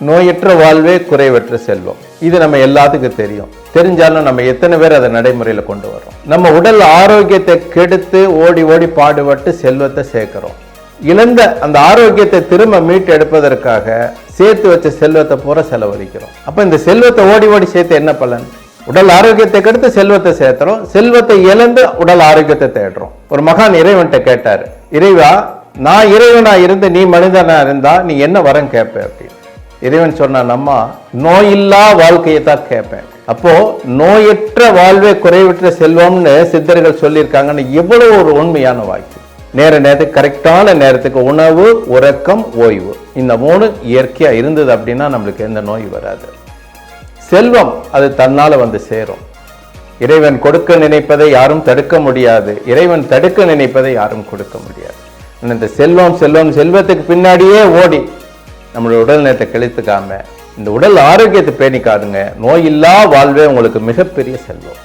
நோயற்ற வாழ்வே குறைவற்ற செல்வம். இது நம்ம எல்லாத்துக்கும் தெரியும். தெரிஞ்சாலும் நம்ம எத்தனை பேர் அதை நடைமுறையில கொண்டு வரோம்? நம்ம உடல் ஆரோக்கியத்தை கெடுத்து ஓடி ஓடி பாடுபட்டு செல்வத்தை சேர்க்கிறோம். இழந்த அந்த ஆரோக்கியத்தை திரும்ப மீட்டு எடுப்பதற்காக சேர்த்து வச்ச செல்வத்தை பூரா செலவழிக்கிறோம். அப்ப இந்த செல்வத்தை ஓடி ஓடி சேர்த்து என்ன பலன்? உடல் ஆரோக்கியத்தை கெடுத்து செல்வத்தை சேர்த்துறோம். செல்வத்தை இழந்து உடல் ஆரோக்கியத்தை தேடுறோம். ஒரு மகான் இறைவன்கிட்ட கேட்டாரு, இறைவா, நான் இறைவனா இருந்து நீ மனிதனா இருந்தா நீ என்ன வரம் கேட்ப அப்படின்னு. இறைவன் சொன்ன, நம்ம நோயில்லா வாழ்க்கையை தான் கேட்பேன். அப்போ நோயற்ற வாழ்வே குறைவற்ற செல்வம்னு சித்தர்கள் சொல்லியிருக்காங்கன்னு எவ்வளவு ஒரு உண்மையான வாக்கியம். நேரத்துக்கு கரெக்டான நேரத்துக்கு உணவு, உறக்கம், ஓய்வு, இந்த 3 இயற்கையா இருந்தது அப்படின்னா நம்மளுக்கு எந்த நோய் வராது. செல்வம் அது தன்னால வந்து சேரும். இறைவன் கொடுக்க நினைப்பதை யாரும் தடுக்க முடியாது. இறைவன் தடுக்க நினைப்பதை யாரும் கொடுக்க முடியாது. இந்த செல்வத்துக்கு பின்னாடியே ஓடி நம்மளுடைய உடல் நேரத்தை கழித்துக்காம இந்த உடல் ஆரோக்கியத்தை பேணிக்காதுங்க. நோயில்லா வாழ்வே உங்களுக்கு மிகப்பெரிய செல்வம்.